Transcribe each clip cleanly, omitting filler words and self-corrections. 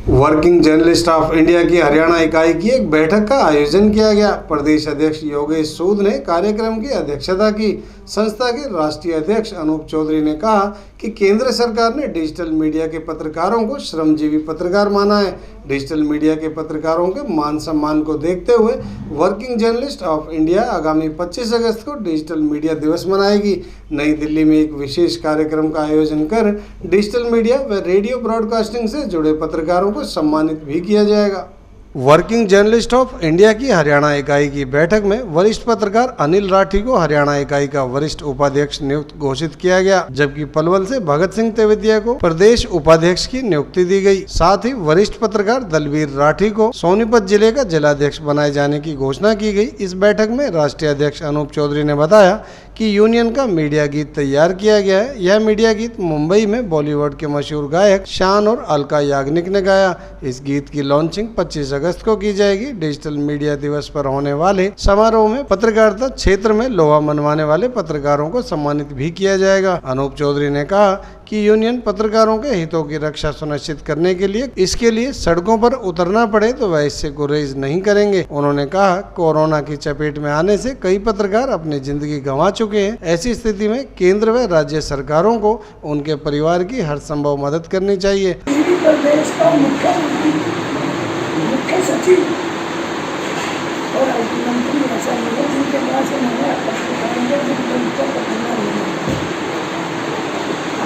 Working journalist of India की हरियाणा इकाई की एक बैठक का आयोजन किया गया। प्रदेश अध्यक्ष योगेश सूद ने कार्यक्रम की अध्यक्षता की। संस्था के राष्ट्रीय अध्यक्ष अनूप चौधरी ने कहा कि केंद्र सरकार ने डिजिटल मीडिया के पत्रकारों को श्रमजीवी पत्रकार माना है। डिजिटल मीडिया के पत्रकारों के मान सम्मान को देखते हुए वर्किंग जर्नलिस्ट ऑफ इंडिया आगामी 25 अगस्त को डिजिटल मीडिया दिवस मनाएगी। नई दिल्ली में एक विशेष कार्यक्रम का आयोजन कर डिजिटल मीडिया व रेडियो ब्रॉडकास्टिंग से जुड़े पत्रकारों को सम्मानित भी किया जाएगा। वर्किंग जर्नलिस्ट ऑफ इंडिया की हरियाणा इकाई की बैठक में वरिष्ठ पत्रकार अनिल राठी को हरियाणा इकाई का वरिष्ठ उपाध्यक्ष नियुक्त घोषित किया गया, जबकि पलवल से भगत सिंह तेवतिया को प्रदेश उपाध्यक्ष की नियुक्ति दी गई। साथ ही वरिष्ठ पत्रकार दलवीर राठी को सोनीपत जिले का जिलाध्यक्ष बनाए जाने की घोषणा की गई। इस बैठक में राष्ट्रीय अध्यक्ष अनूप चौधरी ने बताया कि यूनियन का मीडिया गीत तैयार किया गया है। यह मीडिया गीत मुंबई में बॉलीवुड के मशहूर गायक शान और अलका याग्निक ने गाया। इस गीत की लॉन्चिंग 25 अगस्त को की जाएगी। डिजिटल मीडिया दिवस पर होने वाले समारोह में पत्रकारिता क्षेत्र में लोहा मनवाने वाले पत्रकारों को सम्मानित भी किया जाएगा। अनूप चौधरी ने कहा कि यूनियन पत्रकारों के हितों की रक्षा सुनिश्चित करने के लिए इसके लिए सड़कों पर उतरना पड़े तो वह इससे गुरेज नहीं करेंगे। उन्होंने कहा, कोरोना की चपेट में आने से कई पत्रकार अपनी जिंदगी गंवा चुके हैं। ऐसी स्थिति में केंद्र व राज्य सरकारों को उनके परिवार की हर संभव मदद करनी चाहिए। मुख्य सचिव और आईटी मंत्री ऐसा लोग जिनके पास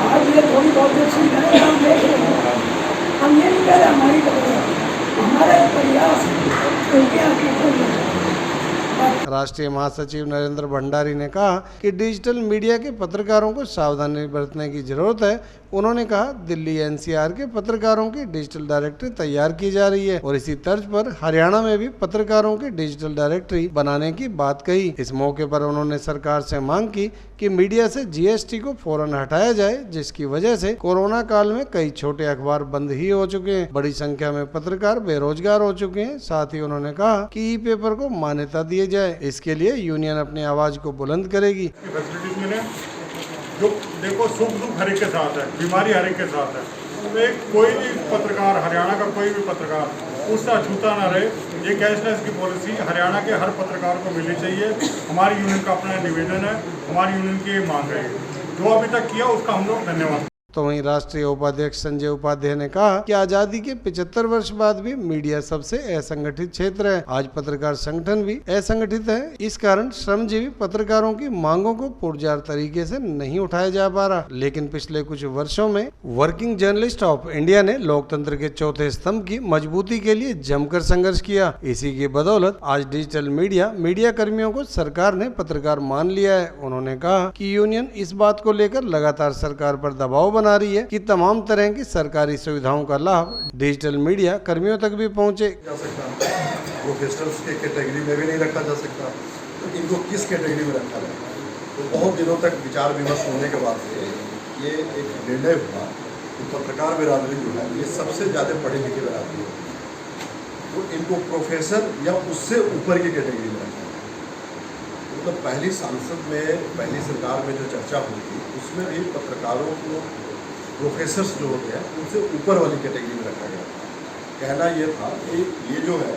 आज ये थोड़ी बहुत सुविधाएं हम देख रहे हैं। हम ये नहीं कह रहे हमारी हमारा प्रयास राष्ट्रीय महासचिव नरेंद्र भंडारी ने कहा कि डिजिटल मीडिया के पत्रकारों को सावधानी बरतने की जरूरत है। उन्होंने कहा, दिल्ली एनसीआर के पत्रकारों की डिजिटल डायरेक्टरी तैयार की जा रही है और इसी तर्ज पर हरियाणा में भी पत्रकारों की डिजिटल डायरेक्टरी बनाने की बात कही। इस मौके पर उन्होंने सरकार से मांग की कि मीडिया से जीएसटी को फौरन हटाया जाए, जिसकी वजह से कोरोना काल में कई छोटे अखबार बंद ही हो चुके हैं। बड़ी संख्या में पत्रकार बेरोजगार हो चुके हैं। साथ ही उन्होंने कहा कि ई पेपर को मान्यता दी जाए। इसके लिए यूनियन अपनी आवाज को बुलंद करेगी। जो देखो, सुख दुख हर एक के साथ है, बीमारी हर एक के साथ है। तो कोई भी पत्रकार, हरियाणा का कोई भी पत्रकार उससे अछूता ना रहे। ये कैशलेस की पॉलिसी हरियाणा के हर पत्रकार को मिलनी चाहिए। हमारी यूनियन का अपना निवेदन है, हमारी यूनियन की मांग है। जो अभी तक किया उसका हम लोग धन्यवाद। तो वहीं राष्ट्रीय उपाध्यक्ष संजय उपाध्याय ने कहा कि आजादी के 75 वर्ष बाद भी मीडिया सबसे असंगठित क्षेत्र है। आज पत्रकार संगठन भी असंगठित है। इस कारण श्रमजीवी पत्रकारों की मांगों को पुरजार तरीके से नहीं उठाया जा पा रहा। लेकिन पिछले कुछ वर्षों में वर्किंग जर्नलिस्ट ऑफ इंडिया ने लोकतंत्र के चौथे स्तंभ की मजबूती के लिए जमकर संघर्ष किया। इसी की बदौलत आज डिजिटल मीडिया कर्मियों को सरकार ने पत्रकार मान लिया है। उन्होंने कहा कि यूनियन इस बात को लेकर लगातार सरकार पर दबाव बना रही है कि तमाम तरह की सरकारी सुविधाओं का लाभ डिजिटल मीडिया कर्मियों तक भी पहुंचे। प्रोफेशनल्स के कैटेगरी में भी नहीं रखा जा सकता, तो इनको किस कैटेगरी में रखा जाए? तो बहुत दिनों तक विचार विमर्श होने के बाद ये एक निर्णय हुआ कि पत्रकार बिरादरी जो है ये सबसे ज़्यादा पढ़े लिखे बिरादरी है, तो इनको प्रोफेसर या उससे ऊपर की कैटेगरी में रखा है। मतलब पहली सांसद में, पहली सरकार में जो चर्चा हुई थी उसमें भी पत्रकारों को प्रोफेसर्स जो होते हैं उनसे ऊपर वाली कैटेगरी में रखा गया था। कहना ये था कि ये जो है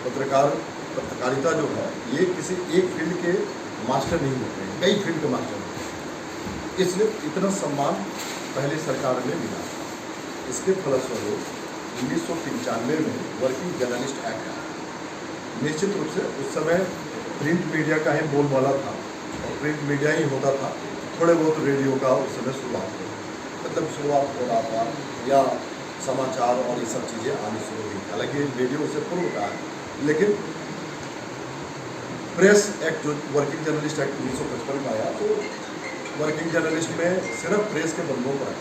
पत्रकारिता जो है ये किसी एक फील्ड के मास्टर नहीं होते हैं, कई फील्ड के मास्टर होते हैं। इसलिए इतना सम्मान पहली सरकार में मिला। इसके फलस्वरूप 1995 में वर्किंग जर्नलिस्ट एक्ट आया। निश्चित रूप से उस समय प्रिंट मीडिया का ही बोलबाला था और प्रिंट मीडिया ही होता था। थोड़े बहुत रेडियो का उस समय शुरुआत हो रहा था या समाचार और ये सब चीज़ें आनी शुरू हुई। हालांकि रेडियो से पूर्व का है, लेकिन प्रेस एक्ट जो वर्किंग जर्नलिस्ट एक्ट 1955 में आया, तो वर्किंग जर्नलिस्ट में सिर्फ प्रेस के बंदों पर है।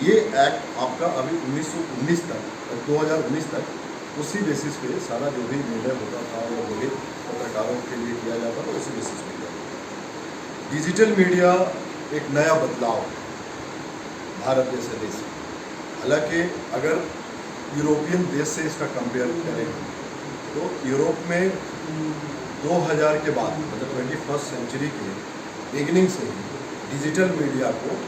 ये एक्ट आपका अभी 1919 तक और 2019 तक उसी बेसिस पे सारा जो भी निर्णय होता था वो जो भी पत्रकारों के लिए किया जाता था उसी बेसिस पे किया जाता। डिजिटल मीडिया एक नया बदलाव भारत जैसे देश में, हालांकि अगर यूरोपियन देश से इसका कंपेयर करें तो यूरोप में 2000 के बाद मतलब 21st सेंचुरी के बिगिनिंग से ही डिजिटल मीडिया को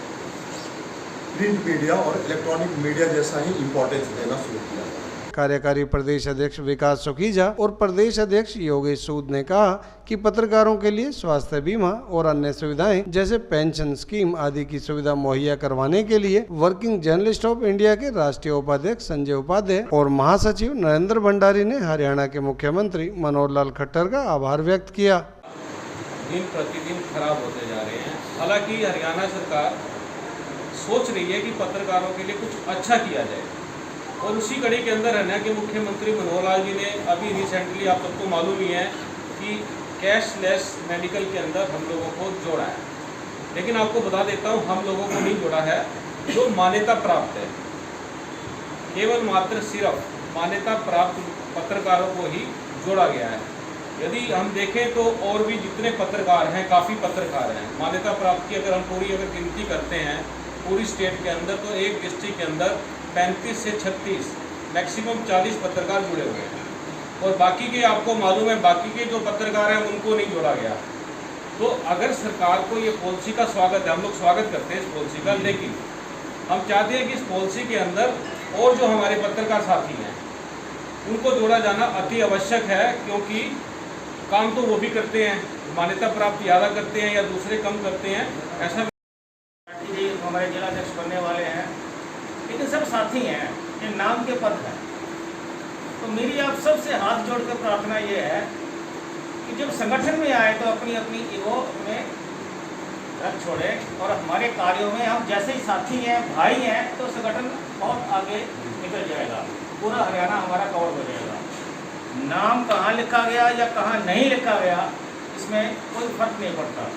प्रिंट मीडिया और इलेक्ट्रॉनिक मीडिया जैसा ही इम्पोर्टेंस देना शुरू किया जाए। कार्यकारी प्रदेश अध्यक्ष विकास सुखीजा और प्रदेश अध्यक्ष योगेश सूद ने कहा कि पत्रकारों के लिए स्वास्थ्य बीमा और अन्य सुविधाएं जैसे पेंशन स्कीम आदि की सुविधा मुहैया करवाने के लिए वर्किंग जर्नलिस्ट ऑफ इंडिया के राष्ट्रीय उपाध्यक्ष संजय उपाध्याय और महासचिव नरेंद्र भंडारी ने हरियाणा के मुख्यमंत्री मनोहर लाल खट्टर का आभार व्यक्त किया। दिन प्रतिदिन खराब होते जा रहे हैं। हालांकि हरियाणा सरकार सोच रही है कि पत्रकारों के लिए कुछ अच्छा किया जाए और उसी कड़ी के अंदर हरियाणा के मुख्यमंत्री मनोहर लाल जी ने अभी रिसेंटली, आप सबको मालूम ही है कि कैशलेस मेडिकल के अंदर हम लोगों को जोड़ा है। लेकिन आपको बता देता हूँ, हम लोगों को नहीं जोड़ा है जो मान्यता प्राप्त है, केवल मात्र सिर्फ मान्यता प्राप्त पत्रकारों को ही जोड़ा गया है। यदि हम देखें तो और भी जितने पत्रकार हैं, काफ़ी पत्रकार हैं मान्यता प्राप्त की। अगर हम पूरी गिनती करते हैं पूरी स्टेट के अंदर, तो एक डिस्ट्रिक्ट के अंदर 35 से 36 मैक्सिमम 40 पत्रकार जुड़े हुए हैं और बाकी के, आपको मालूम है, बाकी के जो पत्रकार हैं उनको नहीं जोड़ा गया। तो अगर सरकार को ये पॉलिसी का स्वागत है, हम लोग स्वागत करते हैं इस पॉलिसी का, लेकिन हम चाहते हैं कि इस पॉलिसी के अंदर और जो हमारे पत्रकार साथी हैं उनको जोड़ा जाना अति आवश्यक है, क्योंकि काम तो वो भी करते हैं, मान्यता प्राप्त ज़्यादा करते हैं या दूसरे कम करते हैं, ऐसा हमारे जिलाध्यक्ष बनने वाले हैं, लेकिन सब साथी हैं, ये नाम के पद हैं। तो मेरी आप सबसे हाथ जोड़कर प्रार्थना ये है कि जब संगठन में आए तो अपनी अपनी ईगो अपने रख छोड़ें और हमारे कार्यों में हम जैसे ही साथी हैं, भाई हैं, तो संगठन बहुत आगे निकल जाएगा, पूरा हरियाणा हमारा कवर हो जाएगा। नाम कहाँ लिखा गया या कहाँ नहीं लिखा गया, इसमें कोई फर्क नहीं पड़ता।